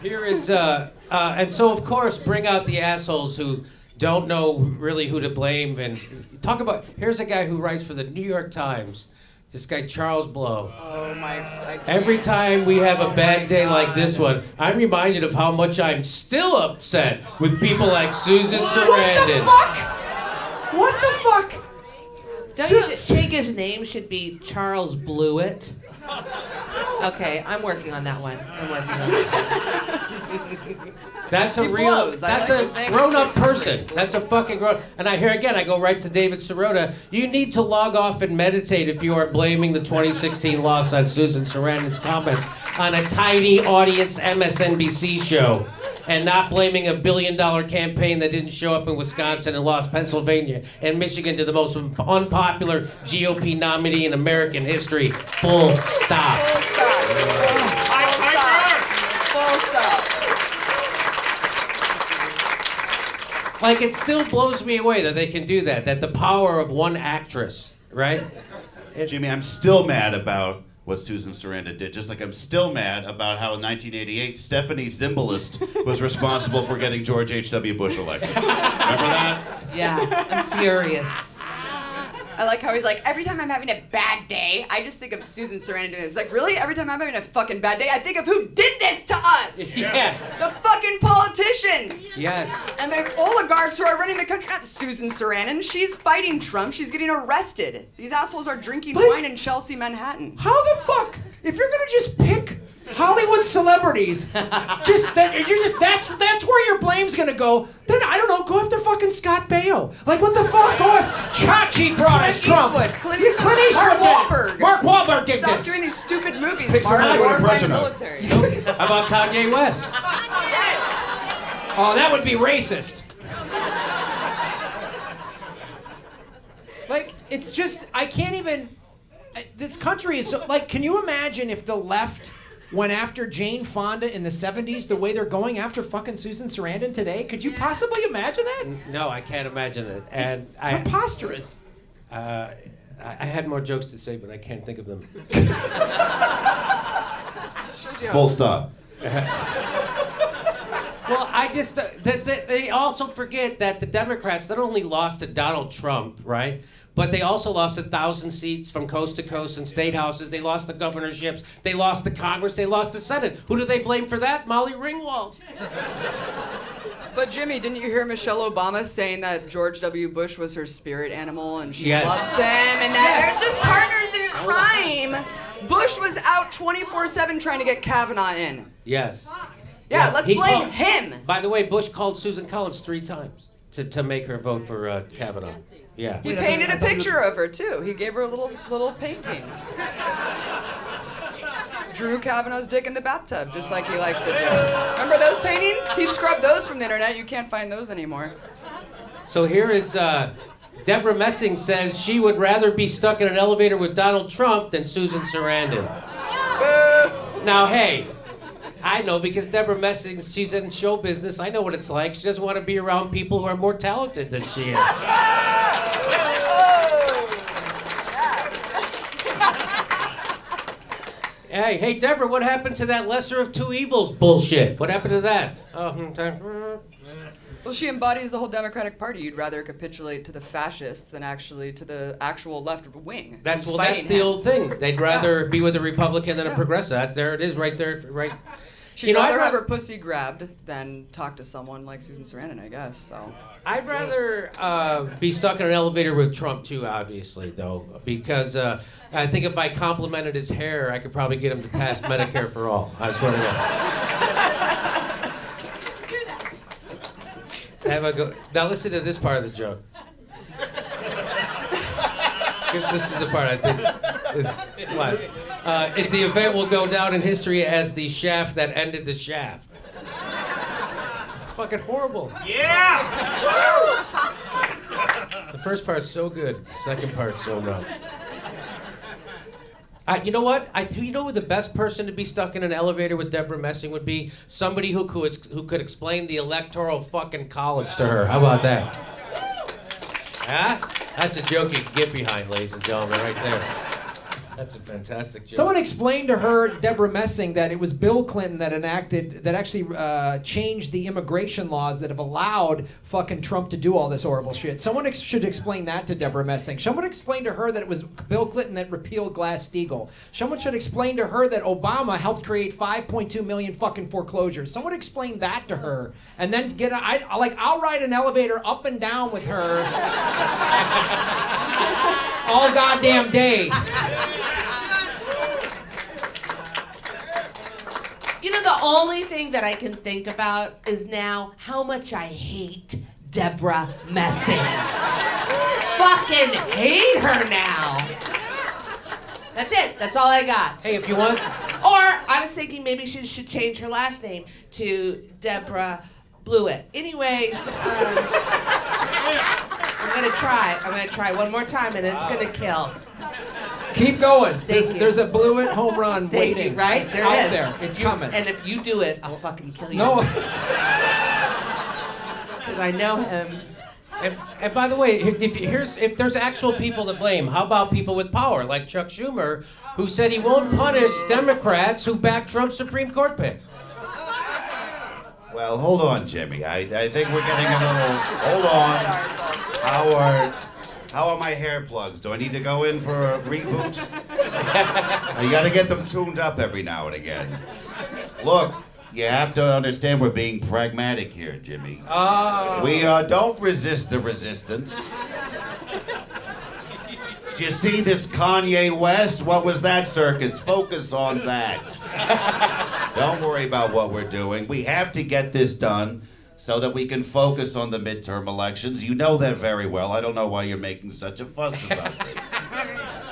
Here is, and so of course, bring out the assholes who don't know really who to blame. And talk about, here's a guy who writes for the New York Times. This guy, Charles Blow. Oh my. Every time we have a bad day like this one, I'm reminded of how much I'm still upset with people like Susan Sarandon. What the fuck? Don't you think his name should be Charles Blewett? Okay, I'm working on that one. That's a real, that's a grown-up person. That's a fucking grown. And I go right to David Sirota. You need to log off and meditate if you are blaming the 2016 loss on Susan Sarandon's comments on a tiny audience MSNBC show, and not blaming a $1 billion campaign that didn't show up in Wisconsin and lost Pennsylvania and Michigan to the most unpopular GOP nominee in American history. Full stop. Full stop. Like, it still blows me away that they can do that. That the power of one actress, right? Jimmy, I'm still mad about what Susan Sarandon did, just like I'm still mad about how in 1988 Stephanie Zimbalist was responsible for getting George H.W. Bush elected. Remember that? Yeah, I'm furious. I like how he's like, every time I'm having a bad day, I just think of Susan Sarandon doing this. Like, really? Every time I'm having a fucking bad day, I think of who did this to us! Yeah. The fucking politicians! Yes. And the oligarchs who are running the country. Not Susan Sarandon. She's fighting Trump. She's getting arrested. These assholes are drinking wine in Chelsea, Manhattan. How the fuck? If you're gonna just pick Hollywood celebrities, that's where your blame's gonna go. Then I don't know, go after fucking Scott Baio. Like, what the fuck? Chachi brought us Trump. Clint Eastwood. Eastwood did. Mark Wahlberg did Stop this. doing these stupid movies, Pick Mark. somebody You're with a fighting the president. military. How about Kanye West? Yes. Oh, that would be racist. Like, it's just, I can't even, this country is so, like, can you imagine if the left went after Jane Fonda in the 70s the way they're going after fucking Susan Sarandon today? Could you possibly imagine that? No, I can't imagine it. It's And preposterous. I had more jokes to say, but I can't think of them. Full stop. Well, I just, they also forget that the Democrats not only lost to Donald Trump, right? But they also lost 1,000 seats from coast to coast in state houses. They lost the governorships. They lost the Congress. They lost the Senate. Who do they blame for that? Molly Ringwald. But Jimmy, didn't you hear Michelle Obama saying that George W. Bush was her spirit animal and she Yes. loves him and that they're just partners in crime? Bush was out 24/7 trying to get Kavanaugh in. Yes. Yeah, let's He blame called- him. By the way, Bush called Susan Collins 3 times to make her vote for Kavanaugh. Yeah. He painted a picture of her too. He gave her a little painting. Drew Kavanaugh's dick in the bathtub, just like he likes to do. Remember those paintings? He scrubbed those from the internet. You can't find those anymore. So here is Deborah Messing says she would rather be stuck in an elevator with Donald Trump than Susan Sarandon. Now, hey, I know because Deborah Messing, she's in show business. I know what it's like. She doesn't want to be around people who are more talented than she is. Hey, Deborah, what happened to that lesser of two evils bullshit? What happened to that? Well, she embodies the whole Democratic Party. You'd rather capitulate to the fascists than actually to the actual left wing. That's who's the fighting him. old thing. They'd rather be with a Republican than a progressive. There it is, right there, right. She'd rather have her pussy grabbed than talk to someone like Susan Sarandon, I guess. So. I'd rather be stuck in an elevator with Trump too, obviously, though, because I think if I complimented his hair, I could probably get him to pass Medicare for all. I swear to God. Have a go. Now listen to this part of the joke. This is the part I think is what. The event will go down in history as the shaft that ended the shaft. It's fucking horrible. Yeah! The first part's so good. The second part's so not. You know what? You know who the best person to be stuck in an elevator with Deborah Messing would be? Somebody who could explain the electoral fucking college to her. How about that? Huh? That's a joke you can get behind, ladies and gentlemen, right there. That's a fantastic joke. Someone explained to her, Deborah Messing, that it was Bill Clinton that actually changed the immigration laws that have allowed fucking Trump to do all this horrible shit. Someone should explain that to Deborah Messing. Someone explain to her that it was Bill Clinton that repealed Glass-Steagall. Someone should explain to her that Obama helped create 5.2 million fucking foreclosures. Someone explain that to her, and then I'll ride an elevator up and down with her all goddamn day. You know, the only thing that I can think about is now how much I hate Deborah Messing. Fucking hate her now. That's it. That's all I got. Hey, if you want... Or I was thinking maybe she should change her last name to Deborah Blewett. Anyways, I'm gonna try one more time, and it's gonna kill. Keep going. Thank you. There's a Blewett home run Thank waiting. you, right? It's There out it is. there. It's coming. And if you do it, I'll fucking kill you. No. Because I know him. And by the way, if there's actual people to blame, how about people with power like Chuck Schumer, who said he won't punish Democrats who back Trump's Supreme Court pick? Well, hold on, Jimmy. I think we're getting a little... Hold on. How are my hair plugs? Do I need to go in for a reboot? You gotta get them tuned up every now and again. Look, you have to understand we're being pragmatic here, Jimmy. Oh. We don't resist the resistance. Do you see this Kanye West? What was that circus? Focus on that. Don't worry about what we're doing. We have to get this done so that we can focus on the midterm elections. You know that very well. I don't know why you're making such a fuss about this.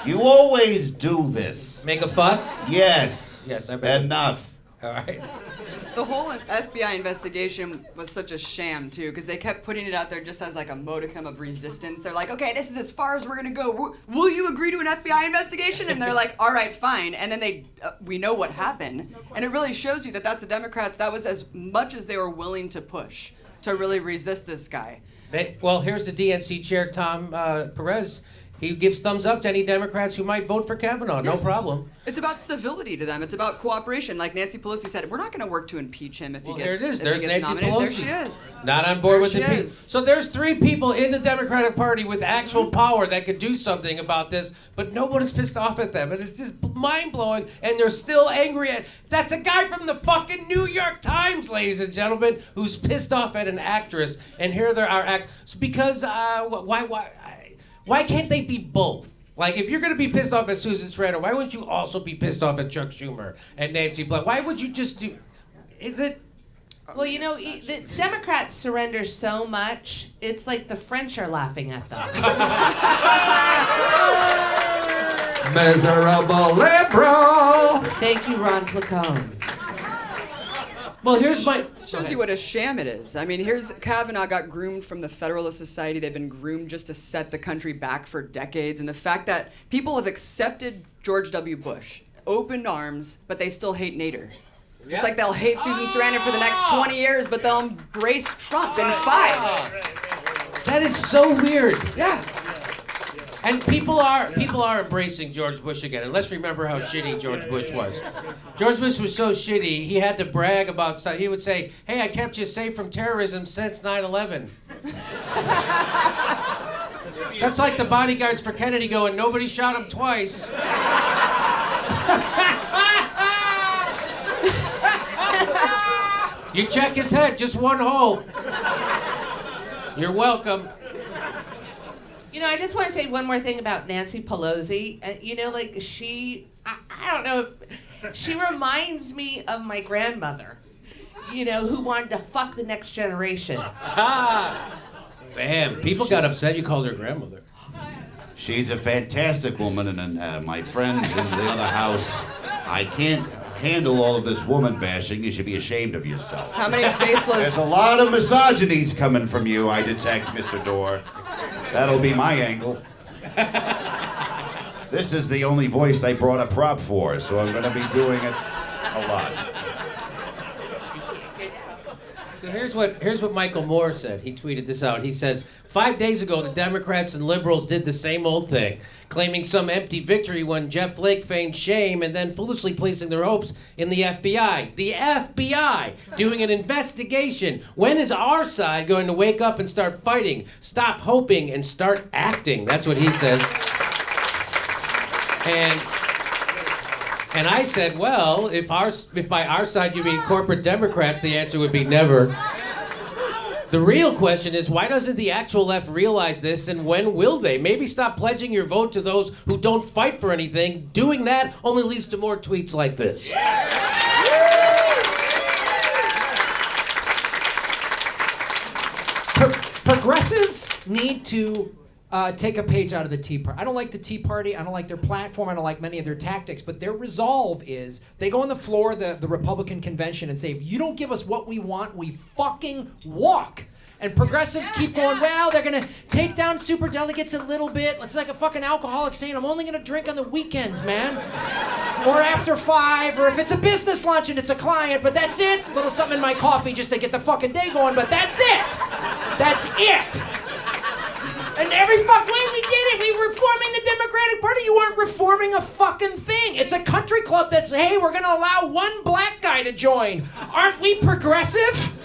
You always do this. Make a fuss? Yes. Yes, I bet. Enough. All right. The whole FBI investigation was such a sham, too, because they kept putting it out there just as like a modicum of resistance. They're like, okay, this is as far as we're going to go. Will you agree to an FBI investigation? And they're like, all right, fine. And then we know what happened. And it really shows you that that's the Democrats. That was as much as they were willing to push to really resist this guy. Well, here's the DNC chair, Tom Perez. He gives thumbs up to any Democrats who might vote for Kavanaugh. No problem. It's about civility to them. It's about cooperation. Like Nancy Pelosi said, we're not going to work to impeach him if he gets there it is. if There's he gets Nancy nominated. Pelosi. There she is. Not on board with the There she is. So there's 3 people in the Democratic Party with actual power that could do something about this, but nobody's pissed off at them. And it's just mind-blowing, and they're still angry at... That's a guy from the fucking New York Times, ladies and gentlemen, who's pissed off at an actress. And here there are actors... Because, why can't they be both? Like, if you're going to be pissed off at Susan Sarandon, why wouldn't you also be pissed off at Chuck Schumer and Nancy Pelosi? Why would you just do... Is it... Well, you know, the Democrats surrender so much, it's like the French are laughing at them. Miserable liberal. Thank you, Ron Placone. Well, here's my... Shows you what a sham it is. I mean, here's Kavanaugh got groomed from the Federalist Society. They've been groomed just to set the country back for decades. And the fact that people have accepted George W. Bush, opened arms, but they still hate Nader. Just like they'll hate Susan Sarandon for the next 20 years, but they'll embrace Trump in 5. That is so weird. Yeah. And people are embracing George Bush again. And let's remember how shitty George Bush was. George Bush was so shitty, he had to brag about stuff. He would say, hey, I kept you safe from terrorism since 9/11. That's like the bodyguards for Kennedy going, nobody shot him twice. You check his head, just one hole. You're welcome. You know, I just want to say one more thing about Nancy Pelosi. You know, like I don't know if she reminds me of my grandmother, you know, who wanted to fuck the next generation. Bam. People got upset you called her grandmother. She's a fantastic woman, and my friend in the other house, I can't handle all of this woman bashing. You should be ashamed of yourself. How many faceless... There's a lot of misogynies coming from you, I detect, Mr. Dore. That'll be my angle. This is the only voice I brought a prop for, so I'm going to be doing it a lot. So here's what Michael Moore said. He tweeted this out. He says, 5 days ago, the Democrats and liberals did the same old thing, claiming some empty victory when Jeff Flake feigned shame and then foolishly placing their hopes in the FBI. The FBI doing an investigation. When is our side going to wake up and start fighting? Stop hoping and start acting. That's what he says. And I said, well, if by our side you mean corporate Democrats, the answer would be never. The real question is, why doesn't the actual left realize this, and when will they? Maybe stop pledging your vote to those who don't fight for anything. Doing that only leads to more tweets like this. Progressives need to take a page out of the Tea Party. I don't like the Tea Party. I don't like their platform. I don't like many of their tactics. But their resolve is they go on the floor of the Republican convention and say, if you don't give us what we want, we fucking walk. And progressives keep going, well, they're going to take down superdelegates a little bit. It's like a fucking alcoholic saying, I'm only going to drink on the weekends, man. Or after 5, or if it's a business lunch and it's a client, but that's it. A little something in my coffee just to get the fucking day going, but that's it. That's it. And every fuck way we did it, we were reforming the Democratic Party. You weren't reforming a fucking thing. It's a country club that's, hey, we're gonna allow one black guy to join. Aren't we progressive?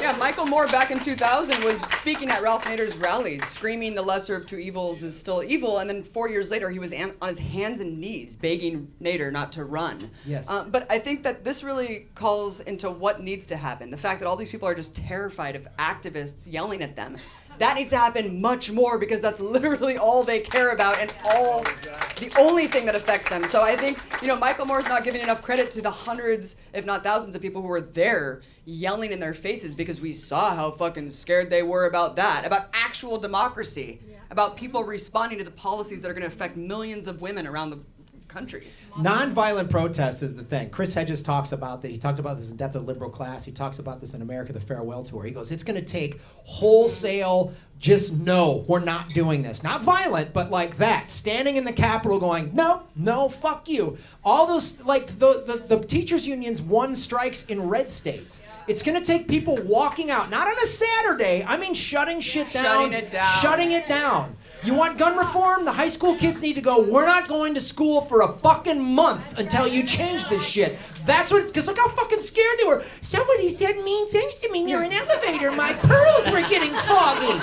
Yeah, Michael Moore back in 2000 was speaking at Ralph Nader's rallies, screaming the lesser of two evils is still evil, and then 4 years later he was on his hands and knees begging Nader not to run. Yes. But I think that this really calls into what needs to happen. The fact that all these people are just terrified of activists yelling at them. That needs to happen much more because that's literally all they care about and the only thing that affects them. So I think, Michael Moore's not giving enough credit to the hundreds, if not thousands of people who were there yelling in their faces because we saw how fucking scared they were about that, about actual democracy, about people responding to the policies that are going to affect millions of women around the country. Nonviolent protest is the thing. Chris Hedges talks about that. He talked about this in Death of the Liberal Class. He talks about this in America, the Farewell Tour. He goes, it's going to take wholesale, just no, we're not doing this. Not violent, but like that. Standing in the Capitol going, no, fuck you. All those, like the teachers' unions won strikes in red states. It's going to take people walking out, not on a Saturday. I mean shutting shit down. Shutting it down. You want gun reform? The high school kids need to go, we're not going to school for a fucking month until you change this shit. That's what it's, because look how fucking scared they were. Somebody said mean things to me near an elevator. My pearls were getting foggy.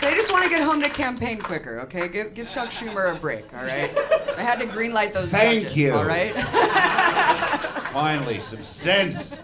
They just want to get home to campaign quicker, okay? Give Chuck Schumer a break, all right? I had to greenlight those Thank judges, you. all right? Finally, some sense.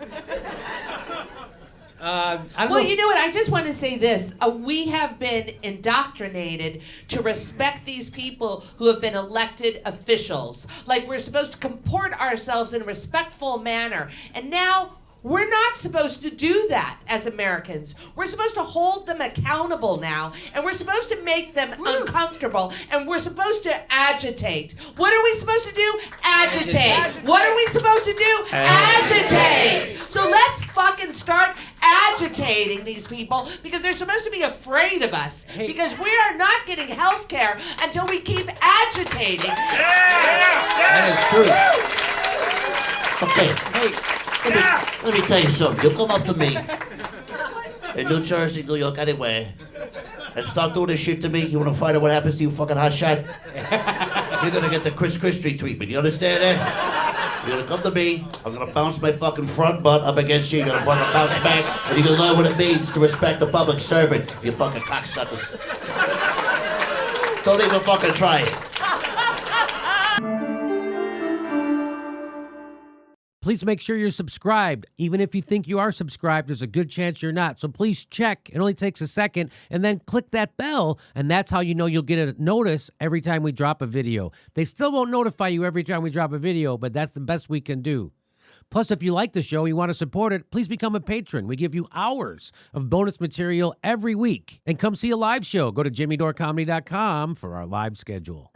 Well, you know what? I just want to say this. We have been indoctrinated to respect these people who have been elected officials. Like, we're supposed to comport ourselves in a respectful manner. And now, we're not supposed to do that as Americans. We're supposed to hold them accountable now, and we're supposed to make them uncomfortable, and we're supposed to agitate. What are we supposed to do? Agitate. What are we supposed to do? Agitate. So let's fucking start agitating these people because they're supposed to be afraid of us because we are not getting health care until we keep agitating. That is true. Okay. Let me tell you something. You come up to me in New Jersey, New York, anywhere, and start doing this shit to me. You want to find out what happens to you, fucking hotshot? You're gonna get the Chris Christie treatment. You understand that? You're gonna come to me. I'm gonna bounce my fucking front butt up against you. You're gonna fucking bounce back, and you're gonna learn what it means to respect the public servant. You fucking cocksuckers. Don't even fucking try it. Please make sure you're subscribed. Even if you think you are subscribed, there's a good chance you're not. So please check. It only takes a second. And then click that bell. And that's how you know you'll get a notice every time we drop a video. They still won't notify you every time we drop a video, but that's the best we can do. Plus, if you like the show, you want to support it, please become a patron. We give you hours of bonus material every week. And come see a live show. Go to jimmydorecomedy.com for our live schedule.